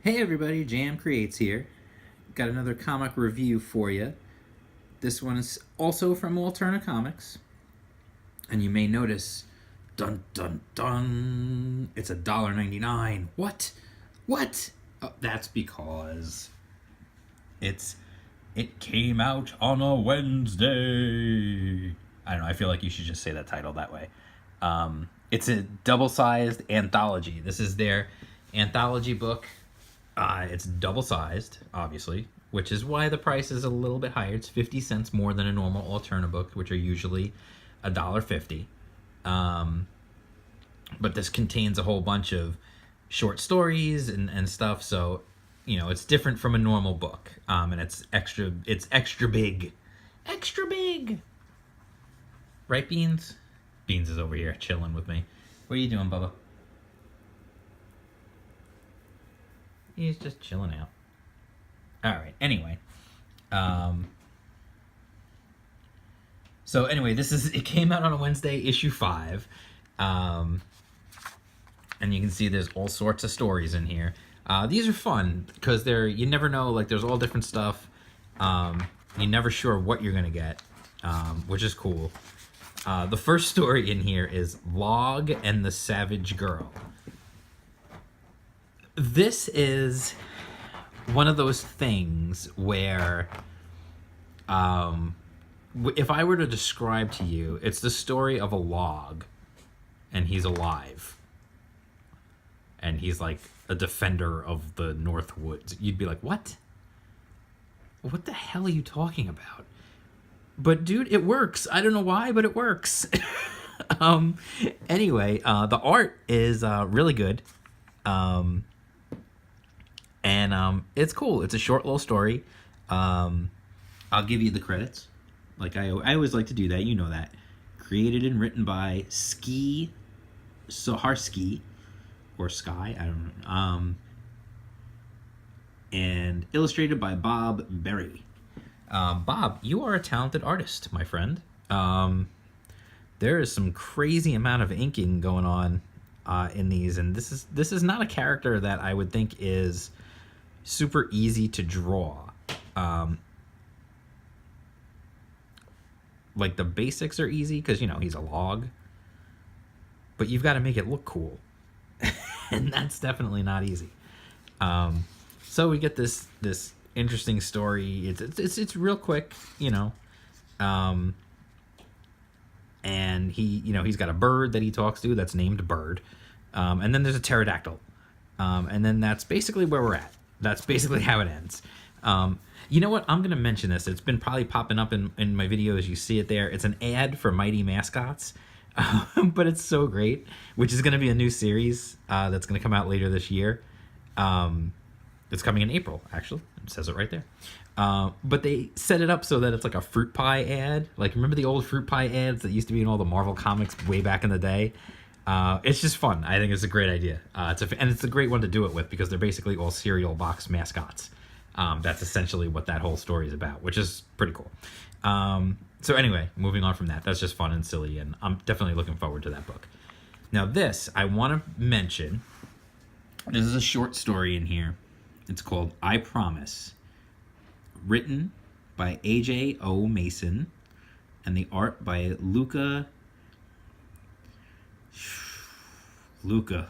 Hey everybody, Jam Creates here. Got another comic review for you. This one is also from Alterna Comics. And you may notice, dun dun dun, it's $1.99. What? What? Oh, that's because it came out on a Wednesday. I don't know, I feel like you should just say that title that way. It's a double-sized anthology. This is their anthology book. It's double-sized, obviously, which is why the price is a little bit higher. It's 50 cents more than a normal Alterna book, which are usually $1.50. But this contains a whole bunch of short stories and stuff, so, you know, it's different from a normal book. And it's extra big. Extra big! Right, Beans? Beans is over here chilling with me. What are you doing, Bubba? He's just chilling out. Alright, anyway. So anyway, it came out on a Wednesday, issue 5. And you can see there's all sorts of stories in here. These are fun, because you never know, like, there's all different stuff. You're never sure what you're gonna get, which is cool. The first story in here is Log and the Savage Girl. This is one of those things where, if I were to describe to you, it's the story of a log, and he's alive. And he's like a defender of the North Woods. You'd be like, what? What the hell are you talking about? But dude, it works. I don't know why, but it works. Anyway, the art is really good. And it's cool. It's a short little story. I'll give you the credits. Like I always like to do that. You know that. Created and written by Ski Saharsky, or Sky, I don't know. And illustrated by Bob Berry. Bob, you are a talented artist, my friend. There is some crazy amount of inking going on in these, and this is not a character that I would think is super easy to draw. Like, the basics are easy because, you know, he's a log, but you've got to make it look cool. And that's definitely not easy. So we get this interesting story. It's real quick, you know. And he's got a bird that he talks to that's named Bird. And then there's a pterodactyl. And then that's basically where we're at. That's basically how it ends. You know what? I'm going to mention this. It's been probably popping up in my videos. You see it there. It's an ad for Mighty Mascots. But it's so great, which is going to be a new series that's going to come out later this year. It's coming in April, actually. It says it right there. But they set it up so that it's like a fruit pie ad. Like, remember the old fruit pie ads that used to be in all the Marvel comics way back in the day? It's just fun. I think it's a great idea. And it's a great one to do it with because they're basically all cereal box mascots. That's essentially what that whole story is about, which is pretty cool. So anyway, moving on from that. That's just fun and silly, and I'm definitely looking forward to that book. Now this, I want to mention, this is a short story in here. It's called I Promise. Written by A.J. O. Mason, and the art by Luca, you're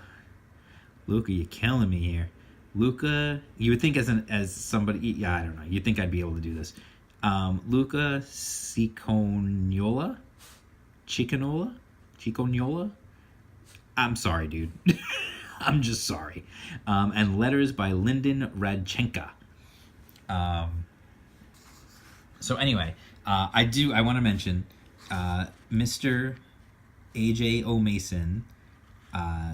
killing me here. Luca, you would think as somebody, yeah, I don't know. You'd think I'd be able to do this. Luca Ciccognola. I'm sorry, dude. I'm just sorry. And letters by Lyndon Radchenka. So anyway, I want to mention Mr. A.J. O. Mason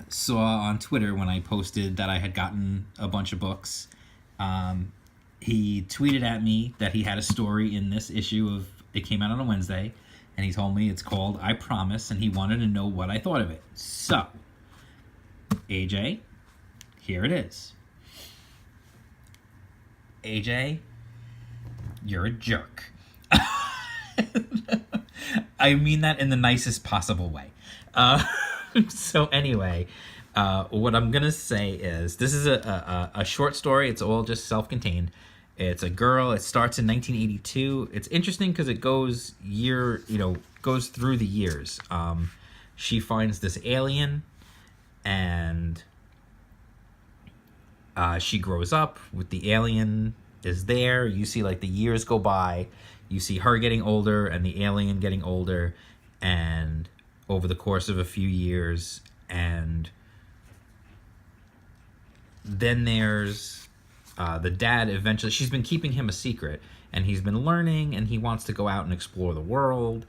saw on Twitter when I posted that I had gotten a bunch of books. He tweeted at me that he had a story in this issue of, it came out on a Wednesday, and he told me it's called I Promise, and he wanted to know what I thought of it. So, AJ, here it is. AJ, you're a jerk. I mean that in the nicest possible way. So anyway, What I'm gonna say is this is a short story. It's all just self-contained. It's a girl. It starts in 1982. It's interesting because it goes through the years. She finds this alien, and she grows up with the alien is there. You see like the years go by. You see her getting older and the alien getting older, and over the course of a few years, and then there's the dad. Eventually, she's been keeping him a secret, and he's been learning, and he wants to go out and explore the world,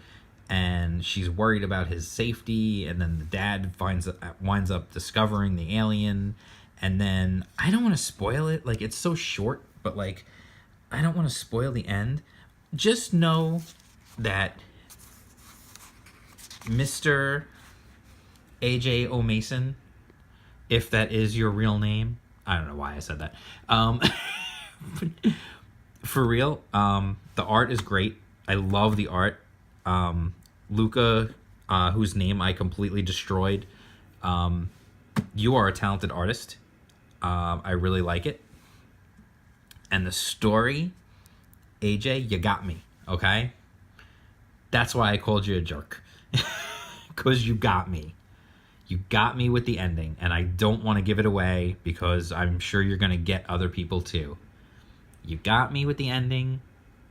and she's worried about his safety. And then the dad winds up discovering the alien, and then I don't want to spoil it. Like, it's so short, but like I don't want to spoil the end. Just know that Mr. AJ O'Mason, if that is your real name, I don't know why I said that. For real, the art is great. I love the art. Luca, whose name I completely destroyed, you are a talented artist. I really like it. And the story, AJ, you got me, okay? That's why I called you a jerk. Because you got me. You got me with the ending, and I don't want to give it away because I'm sure you're going to get other people too. You got me with the ending,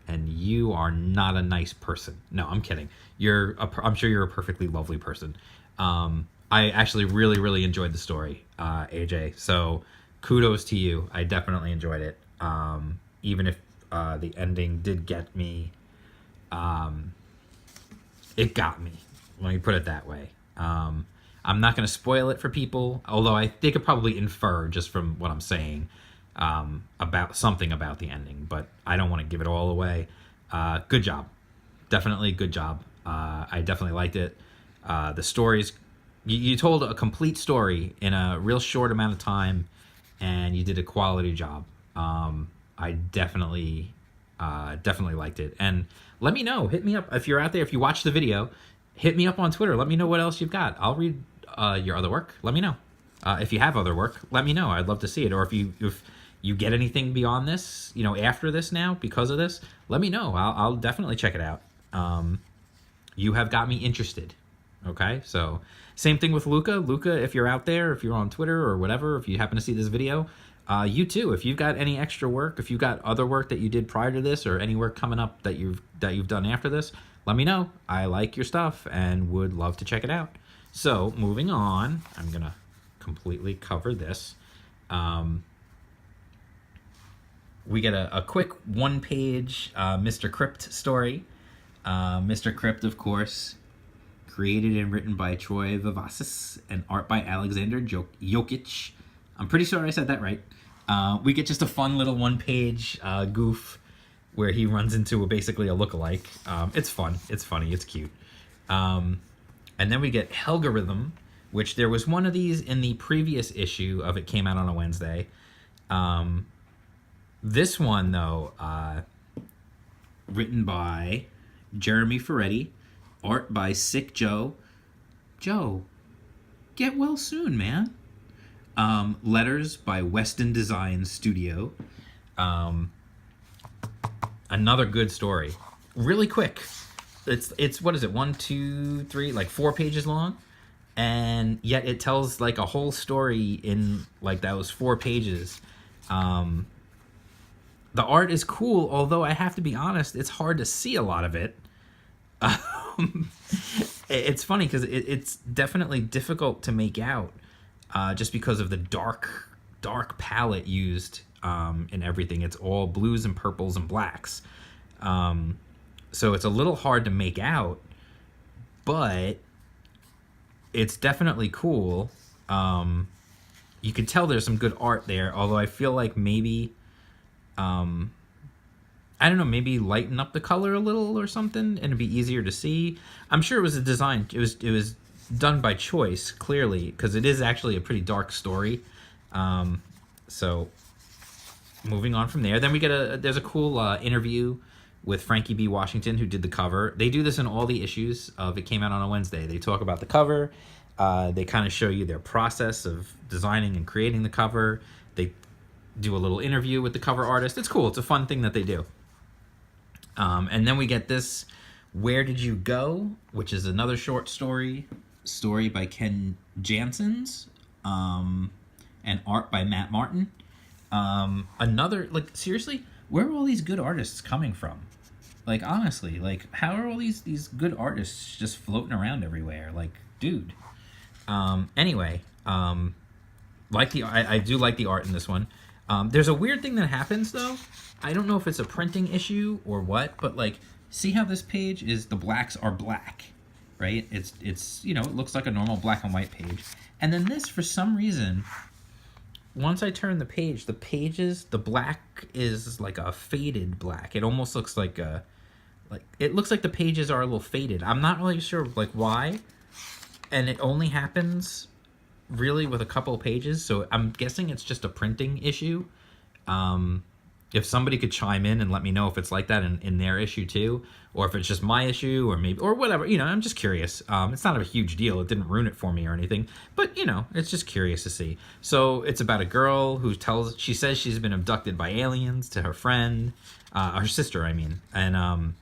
and you are not a nice person. No, I'm kidding. I'm sure you're a perfectly lovely person. I actually really, really enjoyed the story, AJ. So kudos to you. I definitely enjoyed it. Even if the ending did get me, it got me. Let me put it that way. I'm not going to spoil it for people, although they could probably infer just from what I'm saying about something about the ending, but I don't want to give it all away. Good job. Definitely good job. I definitely liked it. The stories, you told a complete story in a real short amount of time, and you did a quality job. I definitely liked it. And let me know. Hit me up if you're out there. If you watch the video, hit me up on Twitter. Let me know what else you've got. I'll read your other work. Let me know. If you have other work, let me know. I'd love to see it. Or if you get anything beyond this, after this now because of this, let me know. I'll definitely check it out. You have got me interested. Okay, so same thing with Luca. Luca, if you're out there, if you're on Twitter or whatever, if you happen to see this video, you too. If you've got any extra work, if you've got other work that you did prior to this, or any work coming up that you've done after this, let me know. I like your stuff and would love to check it out. So moving on, I'm gonna completely cover this. We get a quick one-page Mr. Crypt story. Mr. Crypt, of course, created and written by Troy Vivassis and art by Alexander Jokic. I'm pretty sure I said that right. We get just a fun little one-page goof where he runs into basically a lookalike. It's fun. It's funny. It's cute. And then we get Helgarhythm, which there was one of these in the previous issue of It Came Out on a Wednesday. This one, though, written by Jeremy Ferretti, art by Sick Joe. Joe, get well soon, man. Letters by Weston Design Studio. Another good story. Really quick. It's what is it? 1, 2, 3, like 4 pages long, and yet it tells like a whole story in like those 4 pages. The art is cool, although I have to be honest, it's hard to see a lot of it. It's funny because it's definitely difficult to make out, just because of the dark palette used in everything. It's all blues and purples and blacks. So it's a little hard to make out, but it's definitely cool. You can tell there's some good art there, although I feel like maybe, I don't know, maybe lighten up the color a little or something, and it'd be easier to see. I'm sure it was a design. It was done by choice, clearly, because it is actually a pretty dark story. So moving on from there, then we get there's a cool interview with Frankie B. Washington, who did the cover. They do this in all the issues of It Came Out on a Wednesday. They talk about the cover, They kind of show you their process of designing and creating the cover. They do a little interview with the cover artist. It's cool. It's a fun thing that they do. And then we get this Where Did You Go, which is another short story by Ken Jansons, and art by Matt Martin. Another, like, seriously, where are all these good artists coming from? Like, honestly, like, how are all these good artists just floating around everywhere? Like, dude. Anyway, I do like the art in this one. There's a weird thing that happens, though. I don't know if it's a printing issue or what, but, like, see how this page is, the blacks are black, right? It's you know, it looks like a normal black and white page. And then this, for some reason, once I turn the page, the black is like a faded black. It almost looks like it looks like the pages are a little faded. I'm not really sure, like, why. And it only happens really with a couple of pages, so I'm guessing it's just a printing issue. If somebody could chime in and let me know if it's like that in their issue too, or if it's just my issue, or maybe, or whatever, you know, I'm just curious. It's not a huge deal. It didn't ruin it for me or anything, but, you know, it's just curious to see. So it's about a girl who she says she's been abducted by aliens to her friend, her sister, I mean, and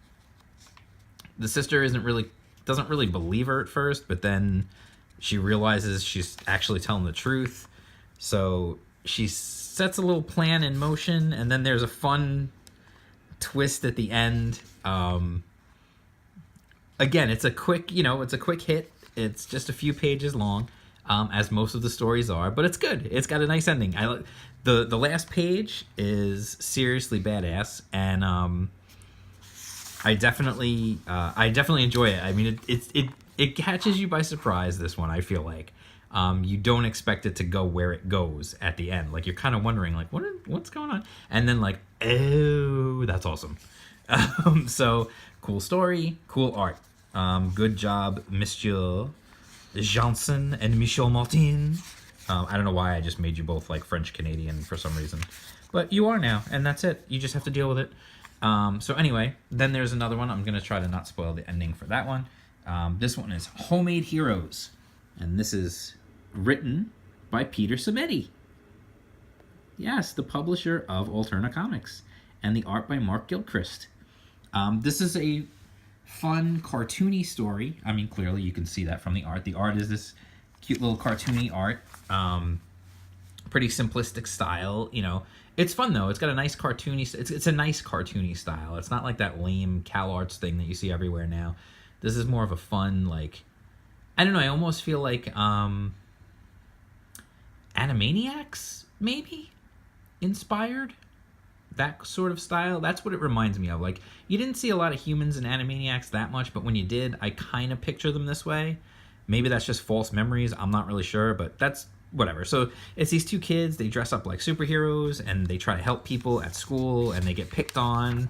the sister doesn't really believe her at first, but then she realizes she's actually telling the truth. So she sets a little plan in motion, and then there's a fun twist at the end. Again, it's a quick hit. It's just a few pages long, as most of the stories are, but it's good. It's got a nice ending. The last page is seriously badass, and I definitely enjoy it. I mean, it catches you by surprise, this one, I feel like. You don't expect it to go where it goes at the end. Like, you're kind of wondering, like, what's going on? And then, like, oh, that's awesome. So, cool story, cool art. Good job, Monsieur Janson and Michel Martin. I don't know why I just made you both, like, French-Canadian for some reason. But you are now, and that's it. You just have to deal with it. So anyway, then there's another one. I'm going to try to not spoil the ending for that one. This one is Homemade Heroes. And this is written by Peter Simeti. Yes, the publisher of Alterna Comics. And the art by Mark Gilchrist. This is a fun, cartoony story. I mean, clearly you can see that from the art. The art is this cute little cartoony art. Pretty simplistic style, you know. It's fun, though. It's got a nice cartoony... It's a nice cartoony style. It's not like that lame CalArts thing that you see everywhere now. This is more of a fun, like... I don't know, I almost feel like Animaniacs, maybe? Inspired? That sort of style. That's what it reminds me of. Like, you didn't see a lot of humans in Animaniacs that much, but when you did, I kind of picture them this way. Maybe that's just false memories. I'm not really sure, but that's... whatever. So it's these two kids, they dress up like superheroes, and they try to help people at school, and they get picked on,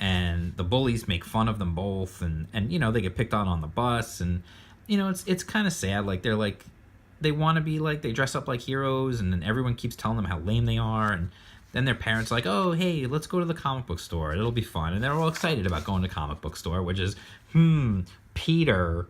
and the bullies make fun of them both, and you know, they get picked on the bus, and you know, it's kind of sad. Like, they want to be like, they dress up like heroes, and then everyone keeps telling them how lame they are, and then their parents are like, oh, hey, let's go to the comic book store, it'll be fun, and they're all excited about going to comic book store, which is, Peter...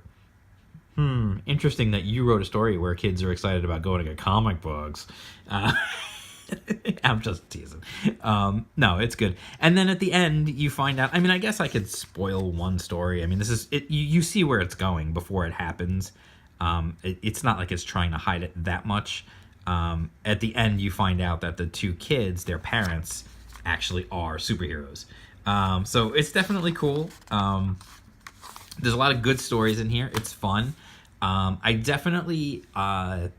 interesting that you wrote a story where kids are excited about going to get comic books. I'm just teasing. No, it's good. And then at the end, you find out... I mean, I guess I could spoil one story. I mean, this is... You see where it's going before it happens. It's not like it's trying to hide it that much. At the end, you find out that the two kids, their parents, actually are superheroes. So it's definitely cool. There's a lot of good stories in here. It's fun. I definitely I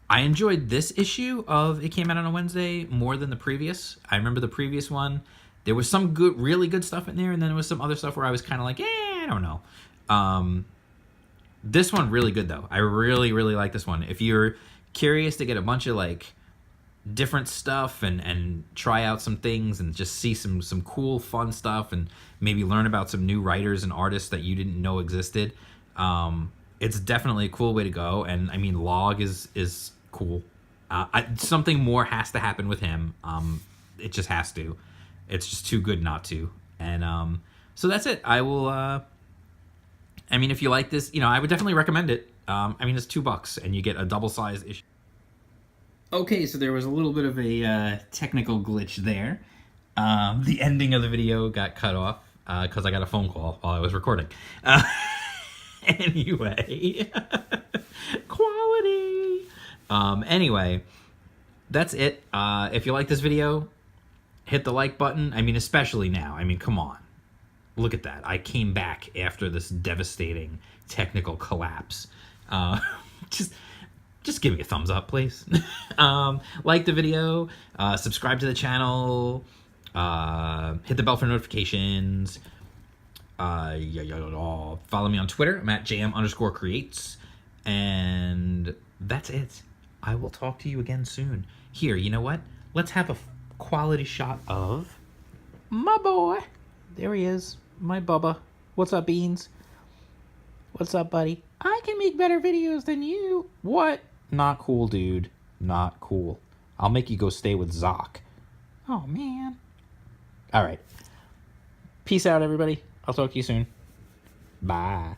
enjoyed this issue of It Came Out on a Wednesday more than the previous. I remember the previous one. There was some really good stuff in there, and then there was some other stuff where I was kind of like, I don't know. This one really good though. I really, really like this one. If you're curious to get a bunch of like different stuff and try out some things and just see some cool, fun stuff, and maybe learn about some new writers and artists that you didn't know existed, it's definitely a cool way to go. And I mean, Log is cool. Something more has to happen with him. It just has to. It's just too good not to. And so that's it. I will. I mean, if you like this, you know, I would definitely recommend it. I mean, it's $2 and you get a double-sized issue. Okay, so there was a little bit of a technical glitch there. The ending of the video got cut off because I got a phone call while I was recording. Anyway, quality. Anyway, that's it. If you like this video, hit the like button. I mean, especially now. I mean, come on. Look at that. I came back after this devastating technical collapse. Just give me a thumbs up, please. Like the video, subscribe to the channel, hit the bell for notifications. Follow me on Twitter. I'm at jm_creates. And that's it. I will talk to you again soon. Here, you know what? Let's have a quality shot of my boy. There he is. My Bubba. What's up, Beans? What's up, buddy? I can make better videos than you. What? Not cool, dude. Not cool. I'll make you go stay with Zoc. Oh, man. All right. Peace out, everybody. I'll talk to you soon. Bye.